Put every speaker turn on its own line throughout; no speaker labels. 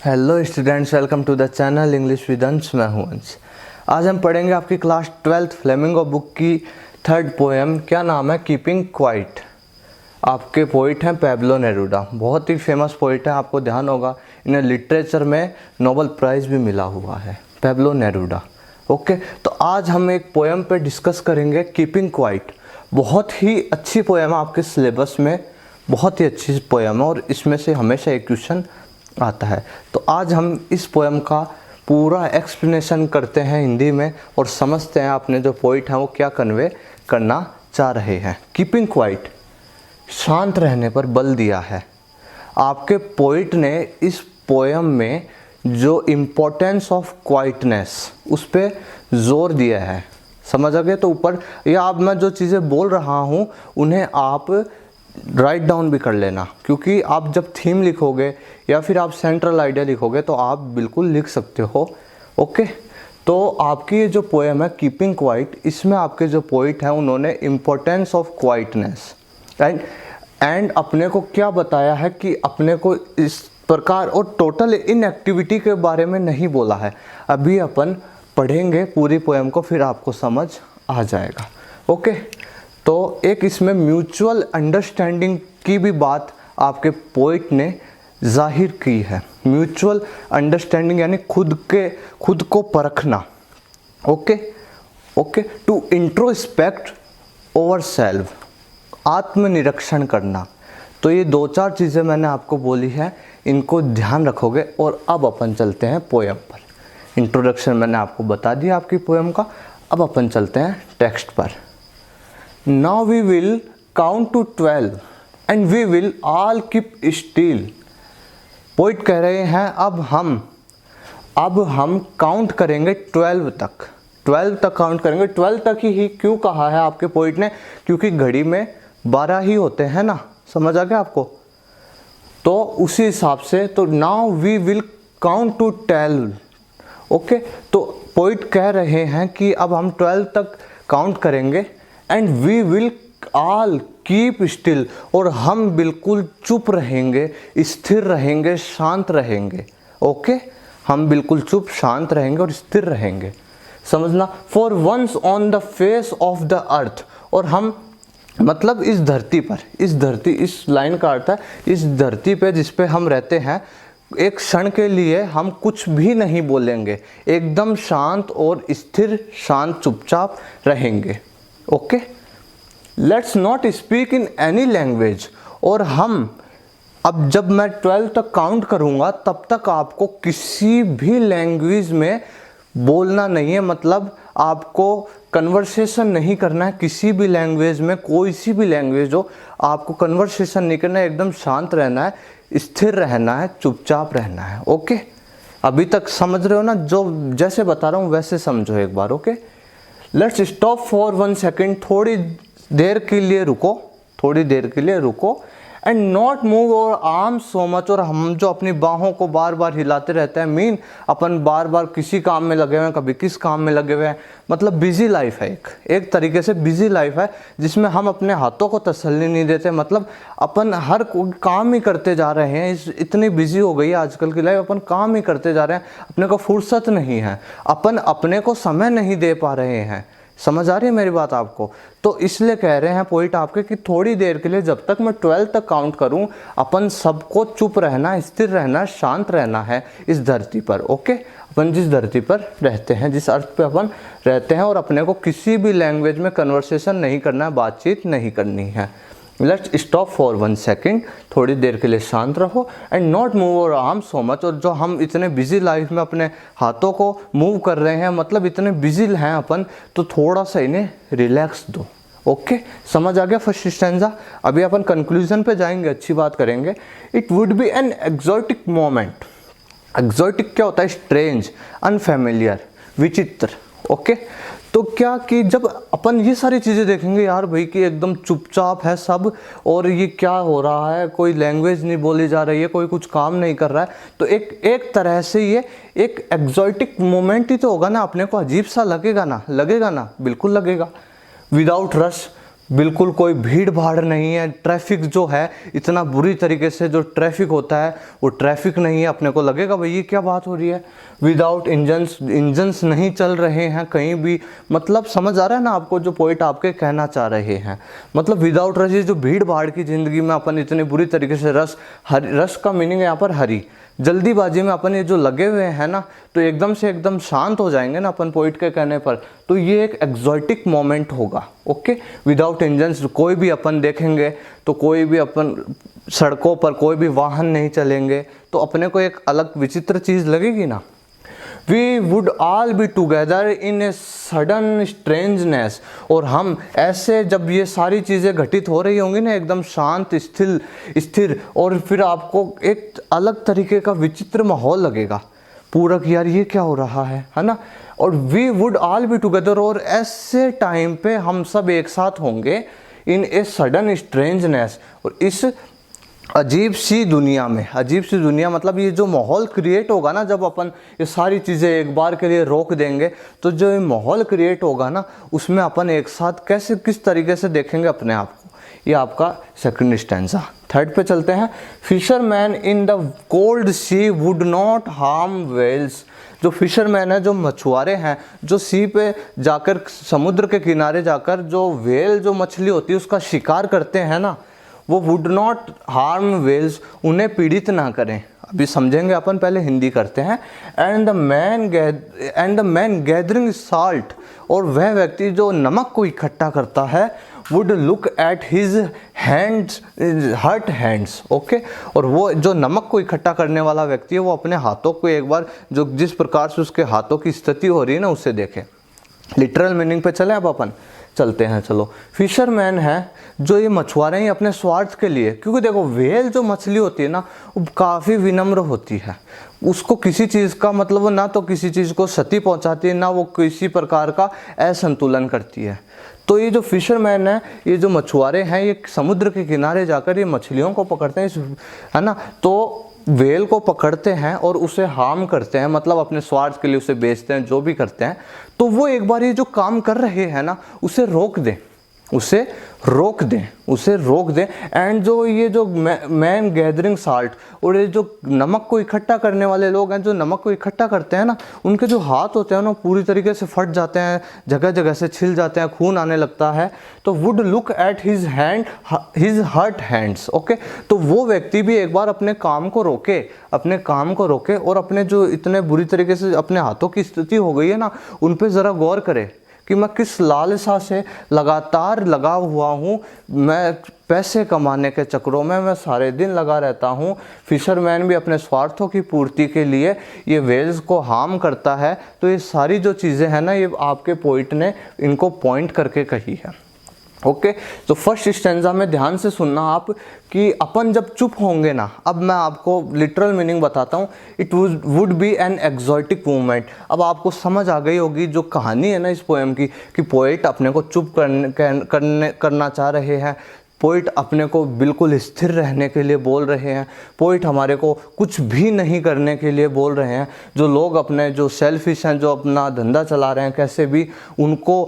Hello students, welcome to the channel English with Ansh. मैं हूं अंश। आज हम पढ़ेंगे आपकी क्लास 12th फ्लेमिंगो बुक की थर्ड पोएम। क्या नाम है? Keeping quiet. आपके पोइट हैं पैब्लो नेरूदा। बहुत ही फेमस पोइट है, आपको ध्यान होगा इन्हें लिटरेचर में नोबेल प्राइज़ भी मिला हुआ है, पैब्लो नेरूदा। ओके, तो आज हम एक पोएम पे डिस्कस करेंगे, कीपिंग क्वाइट। बहुत ही अच्छी पोएम है, आपके सिलेबस में बहुत ही अच्छी पोएम है और इसमें से हमेशा एक क्वेश्चन आता है। तो आज हम इस पोएम का पूरा एक्सप्लेनेशन करते हैं हिंदी में और समझते हैं अपने जो पोइट हैं वो क्या कन्वे करना चाह रहे हैं। कीपिंग क्वाइट, शांत रहने पर बल दिया है। आपके पोइट ने इस पोएम में जो इम्पोर्टेंस ऑफ क्वाइटनेस उस पर जोर दिया है। समझ आ गया? तो ऊपर या अब मैं जो चीज़ें बोल रहा हूँ उन्हें आप राइट डाउन भी कर लेना, क्योंकि आप जब थीम लिखोगे या फिर आप सेंट्रल आइडिया लिखोगे तो आप बिल्कुल लिख सकते हो। ओके, तो आपकी ये जो पोएम है कीपिंग क्वाइट, इसमें आपके जो पोइट हैं उन्होंने इम्पोर्टेंस ऑफ क्वाइटनेस एंड अपने को क्या बताया है कि अपने को इस प्रकार और टोटल इनएक्टिविटी के बारे में नहीं बोला है। अभी अपन पढ़ेंगे पूरी पोएम को, फिर आपको समझ आ जाएगा। ओके, तो एक इसमें म्यूचुअल अंडरस्टैंडिंग की भी बात आपके पोइट ने जाहिर की है। म्यूचुअल अंडरस्टैंडिंग यानी खुद को परखना। Okay, to introspect over self, आत्मनिरीक्षण करना। तो ये दो चार चीज़ें मैंने आपको बोली है, इनको ध्यान रखोगे। और अब अपन चलते हैं पोएम पर। इंट्रोडक्शन मैंने आपको बता दिया आपकी पोएम का, अब अपन चलते हैं टेक्स्ट पर। Now we will count to 12 and we will all keep still। Poet कह रहे हैं अब हम काउंट करेंगे 12 तक काउंट करेंगे। 12 तक ही क्यों कहा है आपके पोइट ने? क्योंकि घड़ी में 12 ही होते हैं ना। समझ आ गया आपको? तो उसी हिसाब से तो now we will count to 12। Okay, तो पोइट कह रहे हैं कि अब हम 12 तक काउंट करेंगे and we will all keep still, और हम बिल्कुल चुप रहेंगे, स्थिर रहेंगे, शांत रहेंगे। ओके, हम बिल्कुल चुप, शांत रहेंगे और स्थिर रहेंगे। समझना? For once on the face of the earth, और हम मतलब इस धरती पर, इस लाइन का अर्थ है इस धरती पे जिस पे हम रहते हैं, एक क्षण के लिए हम कुछ भी नहीं बोलेंगे, एकदम शांत और स्थिर, शांत चुपचाप रहेंगे। Okay, let's not speak in any language, और हम अब जब मैं 12 तक काउंट करूँगा तब तक आपको किसी भी लैंग्वेज में बोलना नहीं है। मतलब आपको कन्वर्सेशन नहीं करना है किसी भी लैंग्वेज में, कोई सी भी लैंग्वेज हो, आपको कन्वर्सेशन नहीं करना है, एकदम शांत रहना है, स्थिर रहना है, चुपचाप रहना है। ओके, अभी तक समझ रहे हो ना? जो जैसे बता रहा हूँ वैसे समझो एक बार। Okay, let's stop for 1 second, थोड़ी देर के लिए रुको and not move your arm so much, और हम जो अपनी बाहों को बार बार हिलाते रहते हैं, मीन अपन बार बार किसी काम में लगे हुए हैं, कभी किस काम में लगे हुए हैं। मतलब बिजी लाइफ है, एक तरीके से बिजी लाइफ है जिसमें हम अपने हाथों को तसल्ली नहीं देते। मतलब अपन हर काम ही करते जा रहे हैं, इतनी बिजी हो गई है आजकल की लाइफ, अपन काम ही करते जा रहे हैं, अपने को फुर्सत नहीं है, अपन अपने को समय नहीं दे पा रहे हैं। समझ आ रही है मेरी बात आपको? तो इसलिए कह रहे हैं पोइट आपके कि थोड़ी देर के लिए, जब तक मैं 12 तक काउंट करूं, अपन सबको चुप रहना, स्थिर रहना, शांत रहना है इस धरती पर। ओके, अपन जिस धरती पर रहते हैं, जिस अर्थ पे अपन रहते हैं, और अपने को किसी भी लैंग्वेज में कन्वर्सेशन नहीं करना है, बातचीत नहीं करनी है। लेट्स स्टॉप फॉर 1 सेकेंड, थोड़ी देर के लिए शांत रहो and not move your arm so much, और जो हम इतने बिजी लाइफ में अपने हाथों को मूव कर रहे हैं, मतलब इतने बिजी हैं अपन, तो थोड़ा सा इन्हें रिलैक्स दो। ओके, समझ आ गया फर्स्ट स्टैंजा? अभी अपन कंक्लूजन पे जाएंगे, अच्छी बात करेंगे। It would be an exotic moment. Exotic क्या होता है? स्ट्रेंज, अनफेमिलियर, विचित्र। ओके, तो क्या कि जब अपन ये सारी चीज़ें देखेंगे, यार भाई कि एकदम चुपचाप है सब, और ये क्या हो रहा है, कोई लैंग्वेज नहीं बोली जा रही है, कोई कुछ काम नहीं कर रहा है, तो एक तरह से ये एक एक्सोटिक मोमेंट ही तो होगा ना, अपने को अजीब सा लगेगा ना? बिल्कुल लगेगा। विदाउट रश, बिल्कुल कोई भीड़ भाड़ नहीं है, ट्रैफिक जो है इतना बुरी तरीके से जो ट्रैफिक होता है वो ट्रैफिक नहीं है। अपने को लगेगा भाई ये क्या बात हो रही है, विदाउट इंजन्स नहीं चल रहे हैं कहीं भी। मतलब समझ आ रहा है ना आपको जो पॉइंट आपके कहना चाह रहे हैं। मतलब विदाउट रश, जो भीड़ भाड़ की ज़िंदगी में अपन इतने बुरी तरीके से रश का मीनिंग है यहाँ पर हरी, जल्दीबाजी में अपन ये जो लगे हुए हैं ना, तो एकदम से एकदम शांत हो जाएंगे ना अपन पोइट के कहने पर। तो ये एक एक्सोटिक मोमेंट होगा। ओके, विदाउट इंजन्स कोई भी अपन देखेंगे तो कोई भी अपन सड़कों पर कोई भी वाहन नहीं चलेंगे तो अपने को एक अलग विचित्र चीज़ लगेगी ना। We would all be together in a sudden strangeness, और हम ऐसे जब ये सारी चीज़ें घटित हो रही होंगी ना एकदम शांत स्थिर, और फिर आपको एक अलग तरीके का विचित्र माहौल लगेगा पूरा कि यार ये क्या हो रहा है ना। और we would all be together, और ऐसे टाइम पे हम सब एक साथ होंगे इन ए सडन स्ट्रेंजनेस, और इस अजीब सी दुनिया में, अजीब सी दुनिया मतलब ये जो माहौल क्रिएट होगा ना जब अपन ये सारी चीज़ें एक बार के लिए रोक देंगे, तो जो ये माहौल क्रिएट होगा ना उसमें अपन एक साथ कैसे किस तरीके से देखेंगे अपने आप को। ये आपका सेकंड स्टैंजा। थर्ड पे चलते हैं। Fisherman in the cold sea would not harm whales, जो फिशरमैन है, जो मछुआरे हैं, जो सी पे जाकर समुद्र के किनारे जाकर जो वेल जो मछली होती है उसका शिकार करते हैं ना, वो वुड नॉट हार्म वेल्स, उन्हें पीड़ित ना करें। अभी समझेंगे अपन, पहले हिंदी करते हैं। And the man gathering salt, और वह व्यक्ति जो नमक को इकट्ठा करता है, would look at his hands hurt hands. Okay, और वो जो नमक को इकट्ठा करने वाला व्यक्ति है वो अपने हाथों को एक बार जो जिस प्रकार से उसके हाथों की स्थिति हो रही है ना उसे देखे। लिटरल मीनिंग पे चले अब अपन चलते हैं। चलो, फिशरमैन है जो ये मछुआरे हैं अपने स्वार्थ के लिए, क्योंकि देखो व्हेल जो मछली होती है ना वो काफ़ी विनम्र होती है, उसको किसी चीज़ का मतलब वो ना तो किसी चीज़ को क्षति पहुंचाती है ना वो किसी प्रकार का असंतुलन करती है। तो ये जो फिशरमैन है, ये जो मछुआरे हैं, ये समुद्र के किनारे जाकर ये मछलियों को पकड़ते हैं, है ना। तो व्हेल को पकड़ते हैं और उसे हार्म करते हैं, मतलब अपने स्वार्थ के लिए उसे बेचते हैं, जो भी करते हैं। तो वो एक बार ये जो काम कर रहे हैं ना उसे रोक दें, उसे रोक दें। एंड जो ये जो मैन गैदरिंग साल्ट, और ये जो नमक को इकट्ठा करने वाले लोग हैं, जो नमक को इकट्ठा करते हैं ना, उनके जो हाथ होते हैं ना पूरी तरीके से फट जाते हैं, जगह जगह से छिल जाते हैं, खून आने लगता है। तो would look at his hurt hands. Okay, तो वो व्यक्ति भी एक बार अपने काम को रोके और अपने जो इतने बुरी तरीके से अपने हाथों की स्थिति हो गई है ना उन पे ज़रा गौर करे कि मैं किस लालसा से लगातार लगा हुआ हूँ, मैं पैसे कमाने के चक्रों में मैं सारे दिन लगा रहता हूँ। फिशरमैन भी अपने स्वार्थों की पूर्ति के लिए ये वेल्स को हार्म करता है। तो ये सारी जो चीज़ें हैं ना ये आपके पोइट ने इनको पॉइंट करके कही है। ओके, तो फर्स्ट स्टैंजा में ध्यान से सुनना आप कि अपन जब चुप होंगे ना, अब मैं आपको लिटरल मीनिंग बताता हूँ। It would be an exotic movement. अब आपको समझ आ गई होगी जो कहानी है ना इस पोएम की, कि पोएट अपने को चुप करना चाह रहे हैं, पोइट अपने को बिल्कुल स्थिर रहने के लिए बोल रहे हैं, पोइट हमारे को कुछ भी नहीं करने के लिए बोल रहे हैं। जो लोग अपने जो सेल्फिश हैं, जो अपना धंधा चला रहे हैं कैसे भी, उनको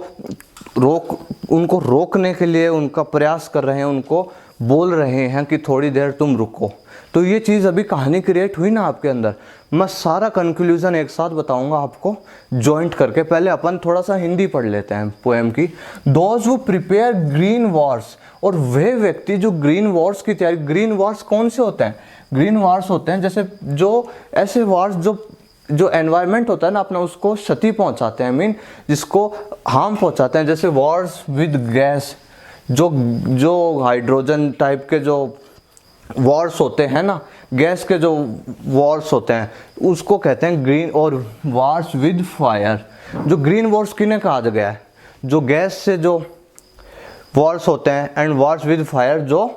रोकने के लिए उनका प्रयास कर रहे हैं, उनको बोल रहे हैं कि थोड़ी देर तुम रुको। तो ये चीज़ अभी कहानी क्रिएट हुई ना आपके अंदर। मैं सारा कंक्लूजन एक साथ बताऊंगा आपको जॉइंट करके। पहले अपन थोड़ा सा हिंदी पढ़ लेते हैं पोएम की। Those who prepare green Wars, और वह व्यक्ति जो ग्रीन वॉर्स की तैयारी, ग्रीन वॉर्स कौन से होते हैं? ग्रीन वॉर्स होते हैं जैसे जो ऐसे वॉर्स जो एनवायरनमेंट होता है ना अपना उसको क्षति पहुंचाते हैं, मीन जिसको हार्म पहुंचाते हैं। जैसे वॉर्स विद गैस, जो हाइड्रोजन टाइप के जो वॉर्स होते हैं ना, गैस के जो वॉर्स होते हैं उसको कहते हैं ग्रीन। और वॉर्स विद फायर, जो ग्रीन वॉर्स किन्हें कहा गया है? जो गैस से जो वॉर्स होते हैं। एंड वॉर्स विद फायर, जो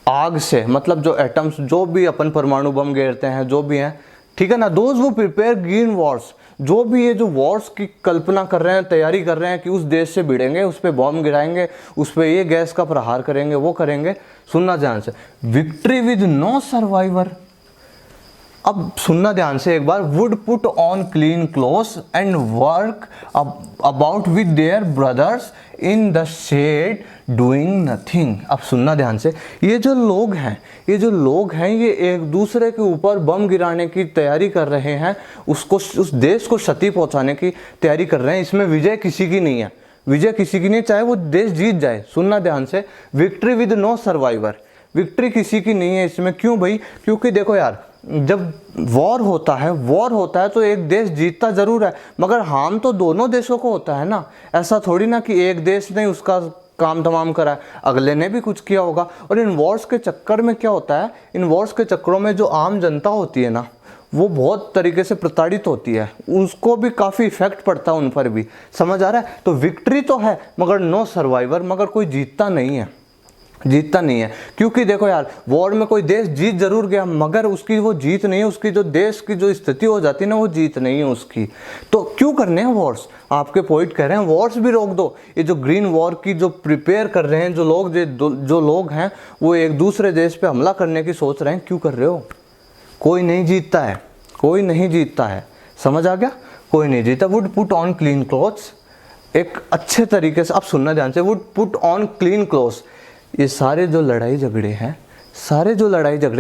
आग से, मतलब जो एटम्स, जो भी अपन परमाणु बम गिरते हैं, जो भी हैं, ठीक है ना। दोज वो प्रिपेयर ग्रीन वॉर्स, जो भी ये जो वॉर्स की कल्पना कर रहे हैं, तैयारी कर रहे हैं कि उस देश से भिड़ेंगे, उस पर बॉम्ब गिराएंगे, उस पर ये गैस का प्रहार करेंगे, वो करेंगे। सुनना ध्यान से, विक्ट्री विद नो सर्वाइवर, अब सुनना ध्यान से एक बार, would put on clean clothes and work about with their brothers in the shade doing nothing. अब सुनना ध्यान से, ये जो लोग हैं ये एक दूसरे के ऊपर बम गिराने की तैयारी कर रहे हैं, उस देश को क्षति पहुंचाने की तैयारी कर रहे हैं। इसमें विजय किसी की नहीं है, विजय किसी की नहीं, चाहे वो देश जीत जाए। सुनना ध्यान से, victory with no survivor, victory किसी की नहीं है इसमें। क्यों भाई? क्योंकि देखो यार, जब वॉर होता है तो एक देश जीतता जरूर है, मगर हार्म तो दोनों देशों को होता है ना। ऐसा थोड़ी ना कि एक देश ने उसका काम तमाम करा है, अगले ने भी कुछ किया होगा। और इन वॉर्स के चक्कर में क्या होता है, इन वॉर्स के चक्करों में जो आम जनता होती है ना, वो बहुत तरीके से प्रताड़ित होती है, उसको भी काफ़ी इफेक्ट पड़ता है उन पर भी। समझ आ रहा है? तो विक्ट्री तो है मगर नो सर्वाइवर, मगर कोई जीतता नहीं है, जीतता नहीं है। क्योंकि देखो यार, वॉर में कोई देश जीत जरूर गया मगर उसकी वो जीत नहीं है, उसकी जो देश की जो स्थिति हो जाती है ना, वो जीत नहीं है उसकी। तो क्यों करने हैं वॉर्स? आपके पोइट कह रहे हैं वॉर्स भी रोक दो। ये जो ग्रीन वॉर की जो प्रिपेयर कर रहे हैं जो लोग हैं, वो एक दूसरे देश पे हमला करने की सोच रहे हैं, क्यों कर रहे हो? कोई नहीं जीतता है, कोई नहीं जीतता है। समझ आ गया? कोई नहीं जीता। Would put on clean clothes, एक अच्छे तरीके से, अब सुनना ध्यान से, would put on clean clothes. ये सारे जो लड़ाई झगड़े हैं,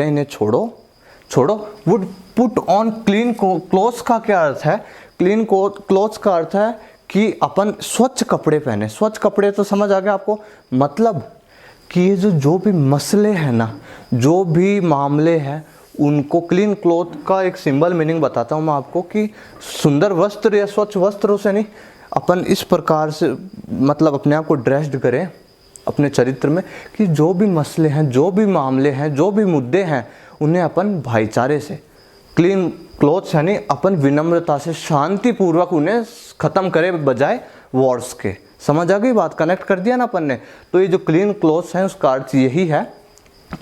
इन्हें छोड़ो। Would put on clean clothes का क्या अर्थ है? क्लीन क्लोथ्स का अर्थ है कि अपन स्वच्छ कपड़े पहने। स्वच्छ कपड़े तो समझ आ गया आपको? मतलब कि ये जो भी मसले हैं ना, जो भी मामले हैं, उनको क्लीन क्लॉथ का एक सिंबल मीनिंग बताता हूँ मैं आपको, कि सुंदर वस्त्र या स्वच्छ वस्त्रों से नहीं, अपन इस प्रकार से मतलब अपने आप को ड्रेस्ड करें अपने चरित्र में, कि जो भी मसले हैं, जो भी मामले हैं, जो भी मुद्दे हैं, उन्हें अपन भाईचारे से, क्लीन क्लॉथ्स यानी अपन विनम्रता से, शांतिपूर्वक उन्हें ख़त्म करें बजाय वॉर्स के। समझ आ गई बात? कनेक्ट कर दिया ना अपन ने। तो ये जो क्लीन क्लॉथ्स हैं उसका अर्थ यही है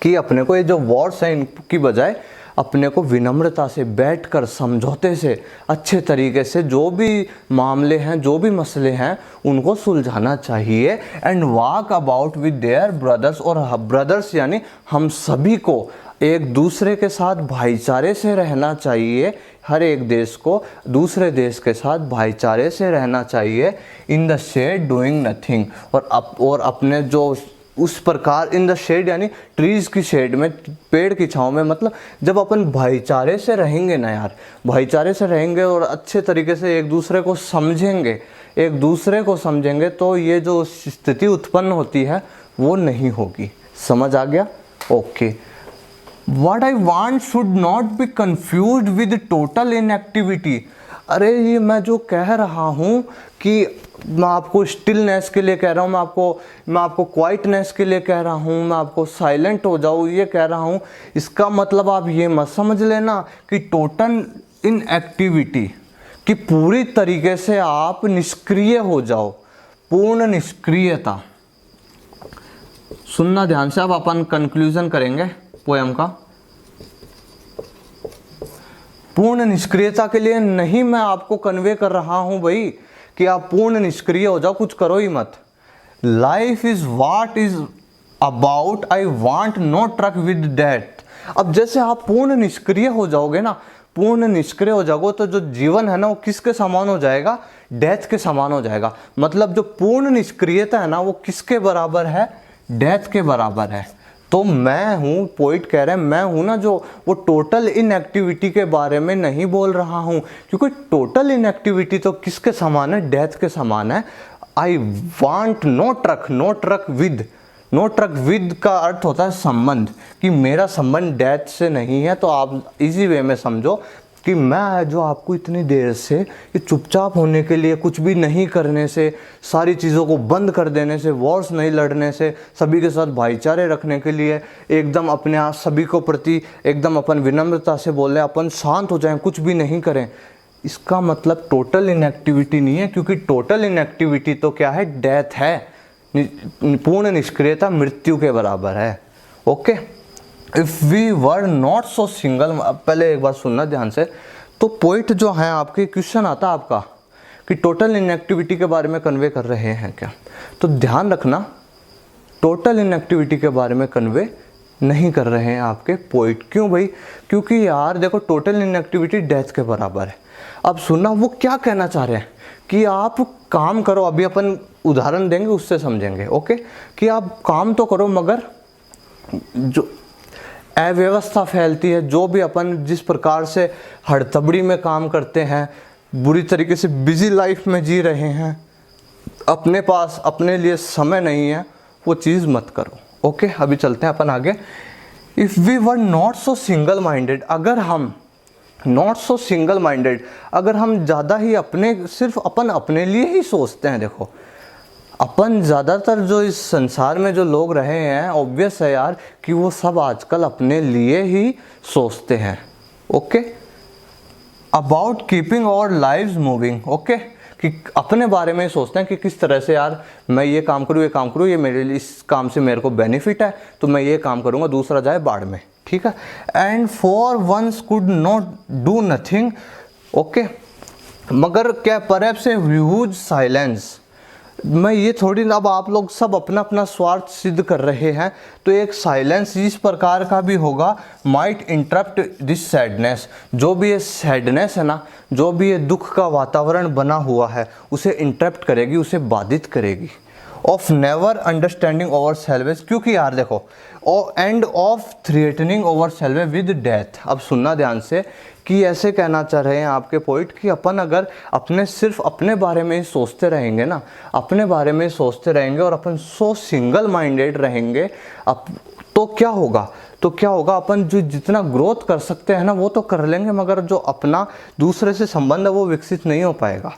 कि अपने को ये जो वॉर्स हैं इनकी बजाय अपने को विनम्रता से बैठकर समझौते से अच्छे तरीके से जो भी मामले हैं, जो भी मसले हैं, उनको सुलझाना चाहिए। And walk about with their brothers, और ब्रदर्स यानी हम सभी को एक दूसरे के साथ भाईचारे से रहना चाहिए। हर एक देश को दूसरे देश के साथ भाईचारे से रहना चाहिए। In the shade doing nothing, और अपने जो उस प्रकार, इन द शेड यानी ट्रीज की शेड में, पेड़ की छाँव में, मतलब जब अपन भाईचारे से रहेंगे ना यार, भाईचारे से रहेंगे और अच्छे तरीके से एक दूसरे को समझेंगे, तो ये जो स्थिति उत्पन्न होती है वो नहीं होगी। समझ आ गया? Okay. What I want should not be confused with total inactivity। अरे ये मैं जो कह रहा हूँ कि मैं आपको स्टिलनेस के लिए कह रहा हूँ, मैं आपको क्वाइटनेस के लिए कह रहा हूँ, मैं आपको साइलेंट हो जाओ ये कह रहा हूँ, इसका मतलब आप ये मत समझ लेना कि टोटल इनएक्टिविटी, कि पूरी तरीके से आप निष्क्रिय हो जाओ, पूर्ण निष्क्रियता। सुनना ध्यान से, अब अपन कंक्लूजन करेंगे पोयम का। पूर्ण निष्क्रियता के लिए नहीं मैं आपको कन्वे कर रहा हूं भाई कि आप पूर्ण निष्क्रिय हो जाओ, कुछ करो ही मत। Life is what is about, I want no truck with death. अब जैसे आप पूर्ण निष्क्रिय हो जाओगे ना, पूर्ण निष्क्रिय हो जाओगे, तो जो जीवन है ना वो किसके समान हो जाएगा? डेथ के समान हो जाएगा। मतलब जो पूर्ण निष्क्रियता है ना वो किसके बराबर है? डेथ के बराबर है। तो मैं हूँ, पोइट कह रहे हैं, मैं हूँ ना जो वो टोटल इनएक्टिविटी के बारे में नहीं बोल रहा हूँ, क्योंकि टोटल इनएक्टिविटी तो किसके समान है? डेथ के समान है। I want no truck with का अर्थ होता है संबंध, कि मेरा संबंध डेथ से नहीं है। तो आप इजी वे में समझो कि मैं जो आपको इतनी देर से ये चुपचाप होने के लिए, कुछ भी नहीं करने से, सारी चीज़ों को बंद कर देने से, वॉर्स नहीं लड़ने से, सभी के साथ भाईचारे रखने के लिए, एकदम अपने आप सभी को प्रति एकदम अपन विनम्रता से बोले, अपन शांत हो जाएं, कुछ भी नहीं करें, इसका मतलब टोटल इनएक्टिविटी नहीं है। क्योंकि टोटल इनएक्टिविटी तो क्या है? डेथ है। पूर्ण निष्क्रियता मृत्यु के बराबर है। Okay. If we were not so single, पहले एक बार सुनना ध्यान से। तो पॉइंट जो है आपके, क्वेश्चन आता है आपका कि टोटल इनएक्टिविटी के बारे में कन्वे कर रहे हैं क्या? तो ध्यान रखना, टोटल इनएक्टिविटी के बारे में कन्वे नहीं कर रहे हैं आपके पोइट। क्यों भाई? क्योंकि यार देखो, टोटल इनएक्टिविटी डेथ के बराबर है। अब सुनना वो क्या कहना चाह रहे हैं कि आप काम करो, अभी अपन उदाहरण देंगे उससे समझेंगे, ओके, कि आप काम तो करो मगर जो अव्यवस्था फैलती है, जो भी अपन जिस प्रकार से हड़तबड़ी में काम करते हैं, बुरी तरीके से बिजी लाइफ में जी रहे हैं, अपने पास अपने लिए समय नहीं है, वो चीज़ मत करो, ओके। अभी चलते हैं अपन आगे। If we were not so single minded, अगर हम नॉट सो सिंगल माइंडेड, अगर हम ज़्यादा ही सिर्फ अपन अपने लिए ही सोचते हैं। देखो, अपन ज़्यादातर जो इस संसार में जो लोग रहे हैं, ऑब्वियस है यार कि वो सब आजकल अपने लिए ही सोचते हैं, okay. About keeping our lives moving, okay, कि अपने बारे में सोचते हैं कि किस तरह से यार मैं ये काम करूँ, ये मेरे लिए, इस काम से मेरे को बेनिफिट है तो मैं ये काम करूँगा, दूसरा जाए बाढ़ में, ठीक है। And for once could not do nothing, okay, मगर क्या परहैप्स ए ह्यूज साइलेंस, मैं ये थोड़ी ना, अब आप लोग सब अपना अपना स्वार्थ सिद्ध कर रहे हैं, तो एक साइलेंस इस प्रकार का भी होगा, माइट इंटरप्ट दिस सैडनेस, जो भी ये सैडनेस है ना, जो भी ये दुख का वातावरण बना हुआ है, उसे इंटरप्ट करेगी, उसे बाधित करेगी। Of never understanding over self, क्योंकि यार देखो, end of threatening over self with death. अब सुनना ध्यान से कि ऐसे कहना चाह रहे हैं आपके पोइट कि अपन अगर सिर्फ अपने बारे में ही सोचते रहेंगे ना, अपने बारे में ही सोचते रहेंगे और अपन सो सिंगल माइंडेड रहेंगे, तो क्या होगा, अपन जो जितना ग्रोथ कर सकते हैं ना वो तो कर लेंगे, मगर जो अपना दूसरे से संबंध है वो विकसित नहीं हो पाएगा।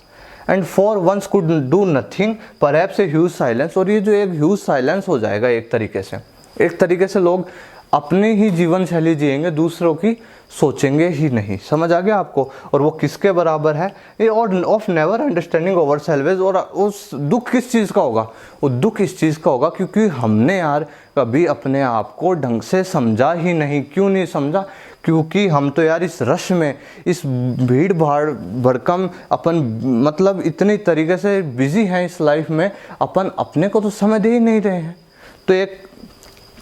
And for once could do nothing perhaps a huge silence, और ये जो एक ह्यूज साइलेंस हो जाएगा एक तरीके से लोग अपनी ही जीवन शैली जिएंगे, दूसरों की सोचेंगे ही नहीं। समझ आ गया आपको? और वो किसके बराबर है ये? और of never understanding over self, और उस दुख किस चीज़ का होगा? वो दुख इस चीज़ का होगा क्योंकि हमने यार कभी अपने आप को ढंग से समझा ही नहीं। क्यों नहीं समझा? क्योंकि हम तो यार इस रश में, इस भीड़ भाड़ भड़कम, अपन मतलब इतनी तरीके से बिजी हैं इस लाइफ में, अपन अपने को तो समय दे ही नहीं रहे हैं। तो एक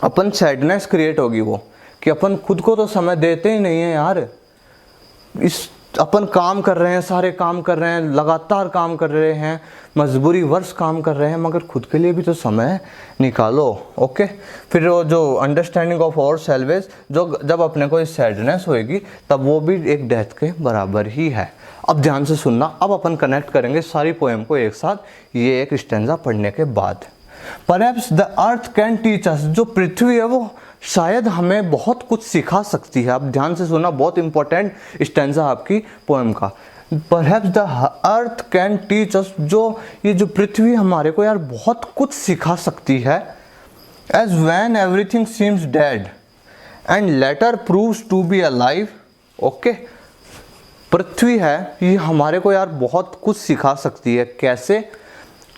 अपन सैडनेस क्रिएट होगी वो, कि अपन खुद को तो समय देते ही नहीं है यार। अपन काम कर रहे हैं, सारे काम कर रहे हैं, लगातार काम कर रहे हैं, मजबूरी वर्ष काम कर रहे हैं, मगर खुद के लिए भी तो समय निकालो, ओके। फिर वो जो अंडरस्टैंडिंग ऑफ आवर सेल्फ, जो जब अपने को इस सैडनेस होएगी, तब वो भी एक डेथ के बराबर ही है। अब ध्यान से सुनना, अब अपन कनेक्ट करेंगे सारी पोएम को एक साथ, ये एक स्टैंजा पढ़ने के बाद। Perhaps the earth can teach अस, जो पृथ्वी है वो शायद हमें बहुत कुछ सिखा सकती है। अब ध्यान से सुनना, बहुत इंपॉर्टेंट स्टैंजा आपकी पोएम का। Perhaps the earth can teach अस, ये जो पृथ्वी हमारे को यार बहुत कुछ सिखा सकती है। As when everything seems dead and later proves to be alive, okay. पृथ्वी है, ये हमारे को यार बहुत कुछ सिखा सकती है। कैसे?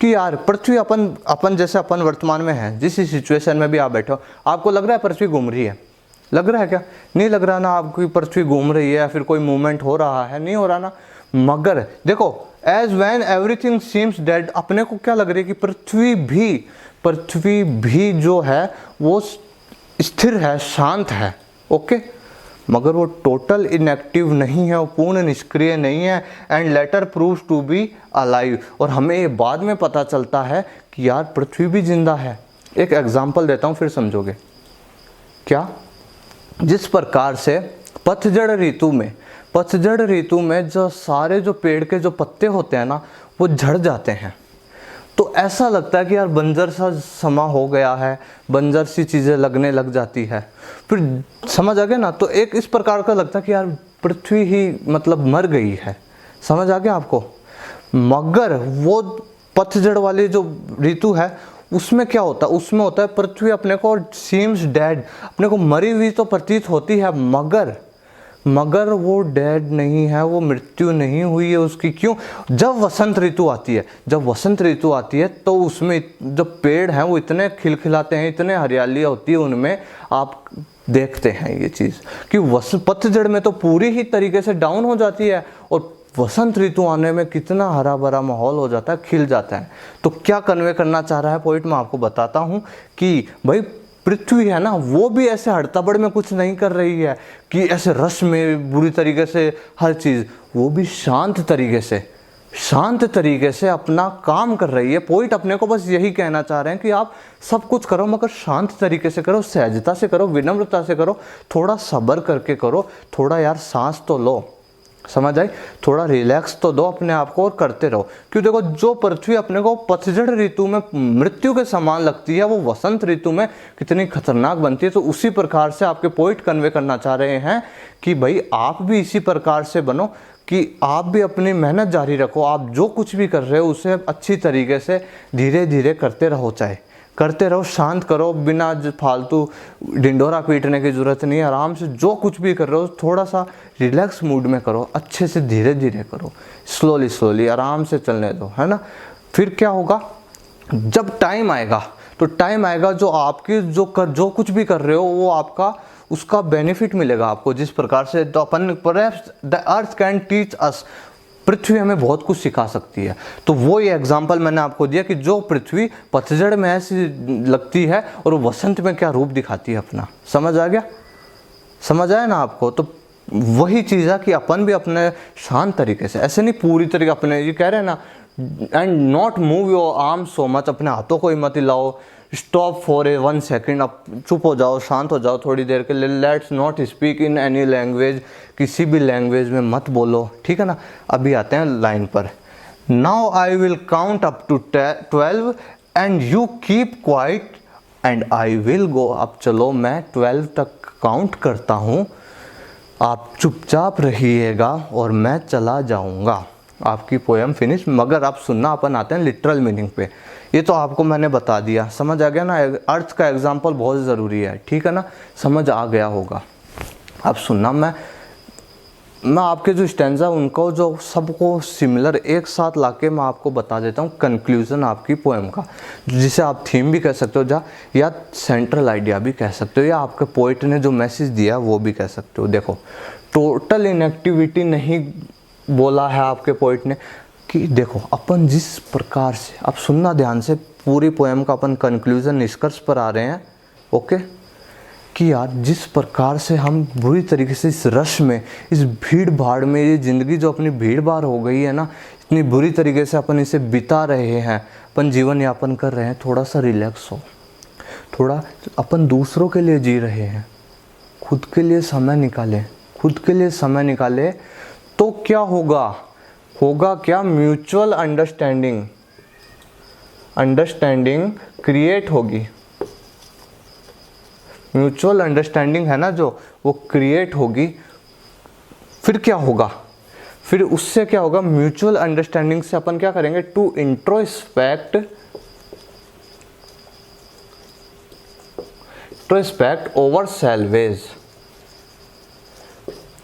कि यार पृथ्वी अपन जैसे अपन वर्तमान में है, जिस सिचुएशन में भी आप बैठे हो, आपको लग रहा है पृथ्वी घूम रही है? लग रहा है क्या? नहीं लग रहा ना आपकी पृथ्वी घूम रही है, या फिर कोई मूवमेंट हो रहा है? नहीं हो रहा ना। मगर देखो, as when everything seems dead, अपने को क्या लग रही है कि पृथ्वी भी जो है वो स्थिर है, शांत है, ओके। मगर वो टोटल इनएक्टिव नहीं है, वो पूर्ण निष्क्रिय नहीं है। And later proves to be alive, और हमें ये बाद में पता चलता है कि यार पृथ्वी भी जिंदा है। एक एग्जांपल देता हूँ, फिर समझोगे क्या। जिस प्रकार से पतझड़ ऋतु में जो सारे जो पेड़ के जो पत्ते होते हैं ना, वो झड़ जाते हैं, तो ऐसा लगता है कि यार बंजर सा समा हो गया है, बंजर सी चीज़ें लगने लग जाती है। फिर समझ आ गया ना। तो एक इस प्रकार का लगता है कि यार पृथ्वी ही मतलब मर गई है। समझ आ गया आपको? मगर वो पतझड़ वाली जो ऋतु है, उसमें क्या होता है? उसमें होता है पृथ्वी अपने को सीम्स डेड, अपने को मरी हुई तो प्रतीत होती है, मगर वो डेड नहीं है, वो मृत्यु नहीं हुई है उसकी। क्यों? जब वसंत ऋतु आती है तो उसमें जब पेड़ हैं वो इतने खिलखिलाते हैं, इतने हरियाली होती है उनमें, आप देखते हैं ये चीज़ कि पतझड़ में तो पूरी ही तरीके से डाउन हो जाती है, और वसंत ऋतु आने में कितना हरा भरा माहौल हो जाता है, खिल जाता है। तो क्या कन्वे करना चाह रहा है पोइट, मैं आपको बताता हूँ कि भाई पृथ्वी है ना, वो भी ऐसे हड़ताबड़ में कुछ नहीं कर रही है कि ऐसे रस में बुरी तरीके से हर चीज़, वो भी शांत तरीके से अपना काम कर रही है। पॉइंट अपने को बस यही कहना चाह रहे हैं कि आप सब कुछ करो मगर शांत तरीके से करो, सहजता से करो, विनम्रता से करो, थोड़ा सब्र करके करो, थोड़ा यार सांस तो लो, समझ आई, थोड़ा रिलैक्स तो दो अपने आप को और करते रहो। क्यों, देखो जो पृथ्वी अपने को पतझड़ ऋतु में मृत्यु के समान लगती है, वो वसंत ऋतु में कितनी खतरनाक बनती है। तो उसी प्रकार से आपके पॉइंट कन्वे करना चाह रहे हैं कि भाई आप भी इसी प्रकार से बनो कि आप भी अपनी मेहनत जारी रखो, आप जो कुछ भी कर रहे हो उसे अच्छी तरीके से धीरे धीरे करते रहो, चाहे करते रहो, शांत करो, बिना फालतू ढिंडोरा पीटने की ज़रूरत नहीं है। आराम से जो कुछ भी कर रहे हो थोड़ा सा रिलैक्स मूड में करो, अच्छे से धीरे धीरे करो, स्लोली आराम से चलने दो, है ना। फिर क्या होगा, जब टाइम आएगा तो टाइम आएगा जो आपकी जो कुछ भी कर रहे हो वो आपका उसका बेनिफिट मिलेगा आपको। जिस प्रकार से तो अपन the earth can teach us, पृथ्वी हमें बहुत कुछ सिखा सकती है। तो वो ये एग्जाम्पल मैंने आपको दिया कि जो पृथ्वी पतझड़ में ऐसी लगती है और वसंत में क्या रूप दिखाती है अपना, समझ आ गया, समझ आया ना आपको। तो वही चीज़ है कि अपन भी अपने शांत तरीके से, ऐसे नहीं पूरी तरीके अपने, ये कह रहे हैं ना, and not move your arm so much, अपने हाथों को ही मत हिलाओ, स्टॉप फॉर 1 सेकेंड, अब चुप हो जाओ, शांत हो जाओ थोड़ी देर के लिए। Let's not speak in any language, किसी भी लैंग्वेज में मत बोलो, ठीक है ना। अभी आते हैं लाइन पर। Now I will count up to 12 and you keep quiet and I will go. अब चलो मैं 12 तक काउंट करता हूँ, आप चुपचाप रहिएगा और मैं चला जाऊँगा। आपकी पोएम फिनिश, मगर आप सुनना, अपन आते हैं लिटरल मीनिंग पे। ये तो आपको मैंने बता दिया, समझ आ गया ना। अर्थ का एग्जाम्पल बहुत ज़रूरी है, ठीक है ना, समझ आ गया होगा। अब सुनना, मैं आपके जो स्टैंजा उनको जो सबको सिमिलर एक साथ लाके मैं आपको बता देता हूँ कंक्लूजन आपकी पोएम का, जिसे आप थीम भी कह सकते हो या सेंट्रल आइडिया भी कह सकते हो, या आपके पोइट ने जो मैसेज दिया वो भी कह सकते हो। देखो, टोटल इनएक्टिविटी नहीं बोला है आपके पोइट ने कि देखो अपन जिस प्रकार से, अब सुनना ध्यान से, पूरी पोएम का अपन कंक्लूजन निष्कर्ष पर आ रहे हैं, ओके, कि यार जिस प्रकार से हम बुरी तरीके से इस रश में, इस भीड़ भाड़ में, ये ज़िंदगी जो अपनी भीड़ भाड़ हो गई है ना, इतनी बुरी तरीके से अपन इसे बिता रहे हैं, अपन जीवन यापन कर रहे हैं, थोड़ा सा रिलैक्स हो, थोड़ा अपन दूसरों के लिए जी रहे हैं, खुद के लिए समय निकालें, तो क्या होगा क्या, म्यूचुअल अंडरस्टैंडिंग क्रिएट होगी। म्यूचुअल अंडरस्टैंडिंग है ना जो, वो क्रिएट होगी। फिर क्या होगा, फिर उससे क्या होगा, म्यूचुअल अंडरस्टैंडिंग से अपन क्या करेंगे, to introspect over salvage,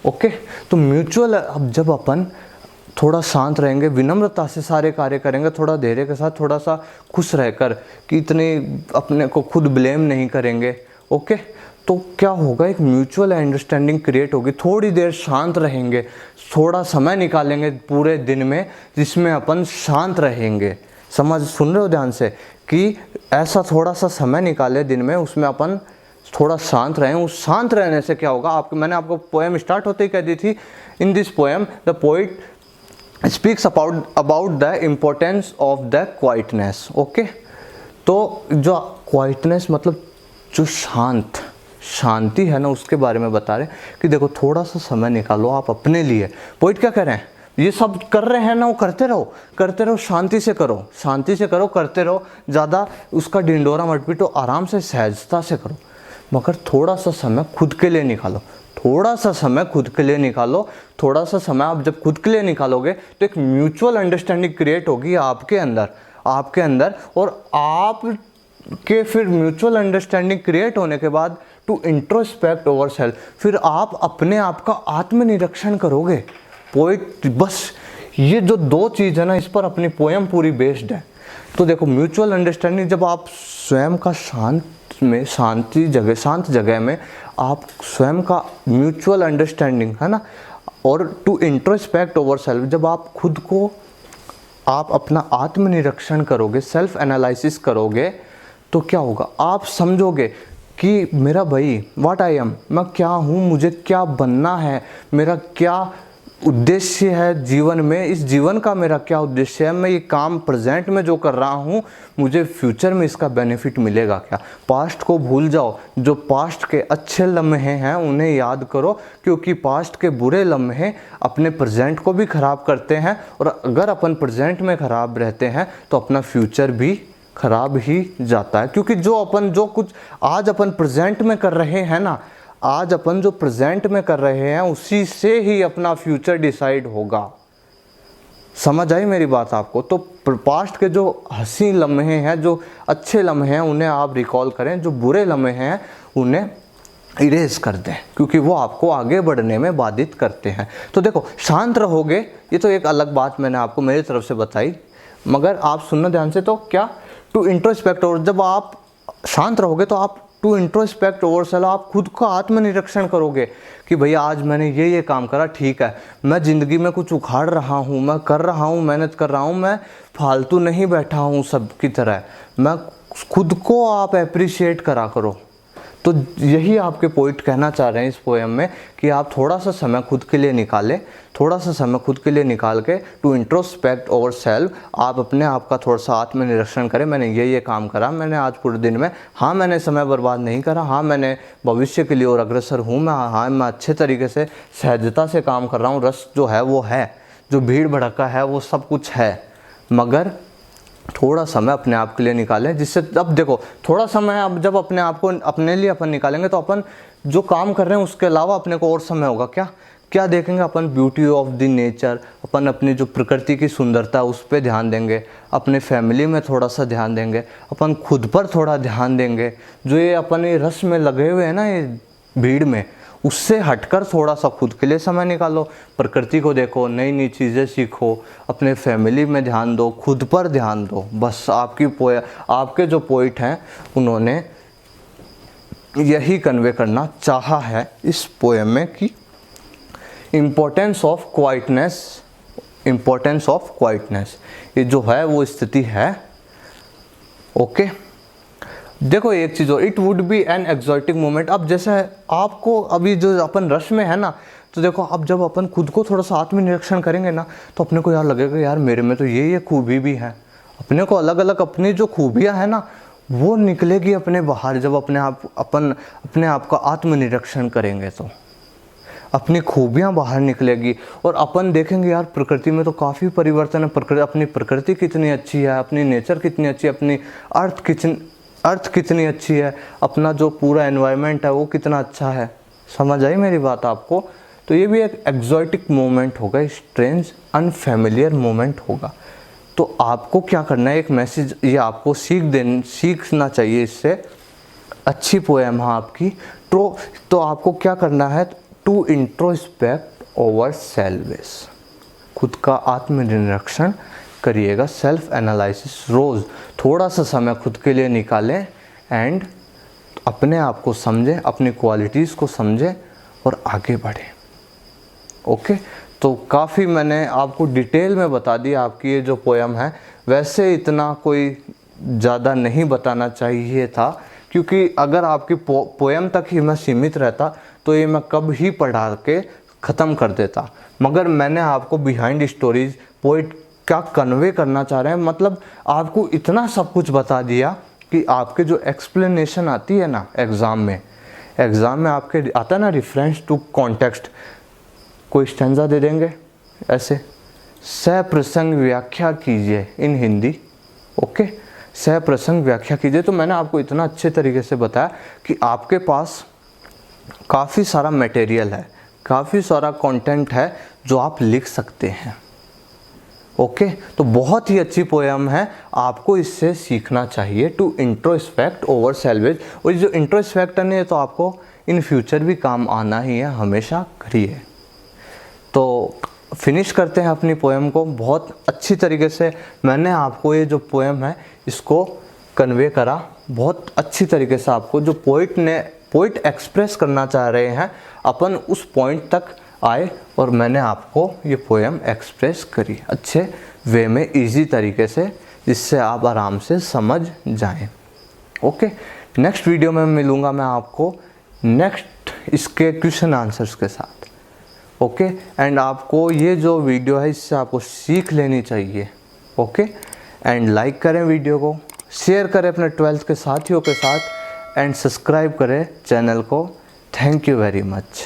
okay. तो म्यूचुअल, अब जब अपन थोड़ा शांत रहेंगे, विनम्रता से सारे कार्य करेंगे, थोड़ा धैर्य के साथ, थोड़ा सा खुश रहकर, कि इतने अपने को खुद ब्लेम नहीं करेंगे, ओके, तो क्या होगा, एक म्यूचुअल अंडरस्टैंडिंग क्रिएट होगी। थोड़ी देर शांत रहेंगे, थोड़ा समय निकालेंगे पूरे दिन में जिसमें अपन शांत रहेंगे। सुन रहे हो ध्यान से, कि ऐसा थोड़ा सा समय निकाले दिन में, उसमें अपन थोड़ा शांत रहें। उस शांत रहने से क्या होगा, मैंने आपको पोएम स्टार्ट होते ही कह दी थी, in this poem the poet speaks about the importance of the quietness, okay. तो जो क्वाइटनेस मतलब जो शांति है ना, उसके बारे में बता रहे कि देखो थोड़ा सा समय निकालो आप अपने लिए। पोइट क्या कह रहे हैं, ये सब कर रहे हैं ना, वो करते रहो, शांति से करो, करते रहो, ज़्यादा उसका ढिंडोरा मत पीटो, आराम से सहजता से करो, मगर थोड़ा सा समय खुद के लिए निकालो। थोड़ा सा समय आप जब खुद के लिए निकालोगे तो एक म्यूचुअल अंडरस्टैंडिंग क्रिएट होगी आपके अंदर, और आप के फिर म्यूचुअल अंडरस्टैंडिंग क्रिएट होने के बाद टू इंट्रोस्पेक्ट ओवर सेल्फ, फिर आप अपने आप का आत्मनिरीक्षण करोगे। पोइट बस ये जो 2 चीज़ है ना, इस पर अपनी पोएम पूरी बेस्ड है। तो देखो, म्यूचुअल अंडरस्टैंडिंग, जब आप स्वयं का शांत जगह में आप स्वयं का म्यूचुअल अंडरस्टैंडिंग है ना, और टू इंट्रोस्पेक्ट ओवर सेल्फ, जब आप खुद को, आप अपना आत्मनिरीक्षण करोगे, सेल्फ एनालिसिस करोगे, तो क्या होगा, आप समझोगे कि मेरा भाई व्हाट आई एम, मैं क्या हूँ, मुझे क्या बनना है, मेरा क्या उद्देश्य है जीवन में, इस जीवन का मेरा क्या उद्देश्य है, मैं ये काम प्रेजेंट में जो कर रहा हूँ मुझे फ्यूचर में इसका बेनिफिट मिलेगा क्या। पास्ट को भूल जाओ, जो पास्ट के अच्छे लम्हे हैं उन्हें याद करो, क्योंकि पास्ट के बुरे लम्हे अपने प्रेजेंट को भी ख़राब करते हैं, और अगर अपन प्रेजेंट में ख़राब रहते हैं तो अपना फ्यूचर भी ख़राब ही जाता है। क्योंकि जो कुछ आज अपन प्रेजेंट में कर रहे हैं ना, आज अपन जो प्रेजेंट में कर रहे हैं उसी से ही अपना फ्यूचर डिसाइड होगा। समझ आई मेरी बात आपको। तो पास्ट के जो हंसी लम्हे हैं, जो अच्छे लम्हे हैं उन्हें आप रिकॉल करें, जो बुरे लम्हे हैं उन्हें इरेज कर दें, क्योंकि वो आपको आगे बढ़ने में बाधित करते हैं। तो देखो, शांत रहोगे, ये तो एक अलग बात मैंने आपको मेरी तरफ से बताई, मगर आप सुनना ध्यान से। तो क्या टू इंट्रोस्पेक्ट, और जब आप शांत रहोगे तो आप टू इंट्रोस्पेक्ट ओवर सेल्फ, आप खुद का आत्मनिरीक्षण करोगे कि भैया आज मैंने ये काम करा, ठीक है, मैं ज़िंदगी में कुछ उखाड़ रहा हूँ, मैं कर रहा हूँ, मेहनत कर रहा हूँ, मैं फालतू नहीं बैठा हूँ सबकी तरह, मैं खुद को आप एप्रिशिएट करा करो। तो यही आपके पोइट कहना चाह रहे हैं इस पोएम में कि आप थोड़ा सा समय खुद के लिए निकालें, थोड़ा सा समय खुद के लिए निकाल के टू इंट्रोस्पेक्ट ओवर सेल्फ, आप अपने आप का थोड़ा सा आत्मनिरीक्षण करें। मैंने ये काम करा, मैंने आज पूरे दिन में, हाँ मैंने समय बर्बाद नहीं करा, हाँ मैंने भविष्य के लिए और अग्रसर हूँ, मैं अच्छे तरीके से सहजता से काम कर रहा हूँ, रस जो है वो है, जो भीड़ भड़का है वो सब कुछ है, मगर थोड़ा समय अपने आप के लिए निकालें। जिससे अब देखो, थोड़ा समय अब जब अपने आप को अपने लिए अपन निकालेंगे तो अपन जो काम कर रहे हैं उसके अलावा अपने को और समय होगा। क्या देखेंगे अपन, ब्यूटी ऑफ द नेचर, अपन अपनी जो प्रकृति की सुंदरता है उस पर ध्यान देंगे, अपने फैमिली में थोड़ा सा ध्यान देंगे, अपन खुद पर थोड़ा ध्यान देंगे। जो ये अपन ये रस में लगे हुए हैं ना, ये भीड़ में, उससे हटकर थोड़ा सा खुद के लिए समय निकालो, प्रकृति को देखो, नई नई चीज़ें सीखो, अपने फैमिली में ध्यान दो, खुद पर ध्यान दो। बस आपके जो पोइट हैं उन्होंने यही कन्वे करना चाहा है इस पोएम में कि इम्पोर्टेंस ऑफ क्वाइटनेस, ये जो है वो स्थिति है। ओके, देखो एक चीज़ और, it would be an exotic moment. अब जैसे आपको अभी जो अपन रश में है ना, तो देखो अब जब अपन खुद को थोड़ा सा आत्मनिरीक्षण करेंगे ना, तो अपने को यार लगेगा यार मेरे में तो ये खूबी भी है। अपने को अलग अलग अपनी जो खूबियाँ हैं ना वो निकलेगी अपने बाहर, जब अपने आप का आत्मनिरीक्षण करेंगे तो अपनी खूबियाँ बाहर निकलेगी। और अपन देखेंगे यार प्रकृति में तो काफ़ी परिवर्तन है, अपनी प्रकृति कितनी अच्छी है, अपनी नेचर कितनी अच्छी है, अपनी अर्थ कितनी अच्छी है, अपना जो पूरा एनवायरनमेंट है वो कितना अच्छा है। समझ आई मेरी बात आपको। तो ये भी एक एक्सोटिक मोमेंट होगा, स्ट्रेंज अनफेमिलियर मोमेंट होगा। तो आपको क्या करना है, एक मैसेज ये आपको सीखना चाहिए इससे। अच्छी पोएम है आपकी। तो आपको क्या करना है, टू इंट्रोस्पेक्ट ओवर सेल्फ, खुद का आत्मनिरीक्षण करिएगा, सेल्फ एनालिसिस। रोज़ थोड़ा सा समय खुद के लिए निकालें एंड अपने आप को समझें, अपनी क्वालिटीज़ को समझें और आगे बढ़ें। ओके, तो काफ़ी मैंने आपको डिटेल में बता दिया आपकी ये जो पोएम है। वैसे इतना कोई ज़्यादा नहीं बताना चाहिए था, क्योंकि अगर आपकी पोएम तक ही मैं सीमित रहता तो ये मैं कब ही पढ़ा के ख़त्म कर देता। मगर मैंने आपको बिहाइंड स्टोरीज, पोइट क्या कन्वे करना चाह रहे हैं, मतलब आपको इतना सब कुछ बता दिया कि आपके जो एक्सप्लेनेशन आती है ना एग्ज़ाम में आपके आता है ना रेफरेंस टू कॉन्टेक्स्ट, कोई स्टैंजा दे देंगे ऐसे, सप्रसंग व्याख्या कीजिए इन हिंदी। ओके, सप्रसंग व्याख्या कीजिए। तो मैंने आपको इतना अच्छे तरीके से बताया कि आपके पास काफ़ी सारा मटेरियल है, काफ़ी सारा कंटेंट है जो आप लिख सकते हैं। ओके, तो बहुत ही अच्छी पोएम है, आपको इससे सीखना चाहिए, टू इंट्रोस्पेक्ट ओवर सेल्वेज। और जो इंट्रोस्पेक्शन है तो आपको इन फ्यूचर भी काम आना ही है, हमेशा करिए। तो फिनिश करते हैं अपनी पोएम को। बहुत अच्छी तरीके से मैंने आपको ये जो पोएम है इसको कन्वे करा, बहुत अच्छी तरीके से आपको जो पोइट एक्सप्रेस करना चाह रहे हैं अपन उस पॉइंट तक आए, और मैंने आपको ये पोएम एक्सप्रेस करी अच्छे वे में, इजी तरीके से, जिससे आप आराम से समझ जाएं। ओके, नेक्स्ट वीडियो में मिलूँगा मैं आपको नेक्स्ट इसके क्वेश्चन आंसर्स के साथ। ओके, एंड आपको ये जो वीडियो है इससे आपको सीख लेनी चाहिए। ओके, एंड लाइक करें वीडियो को, शेयर करें अपने 12th के साथियों के साथ, एंड सब्सक्राइब करें चैनल को। Thank you very much.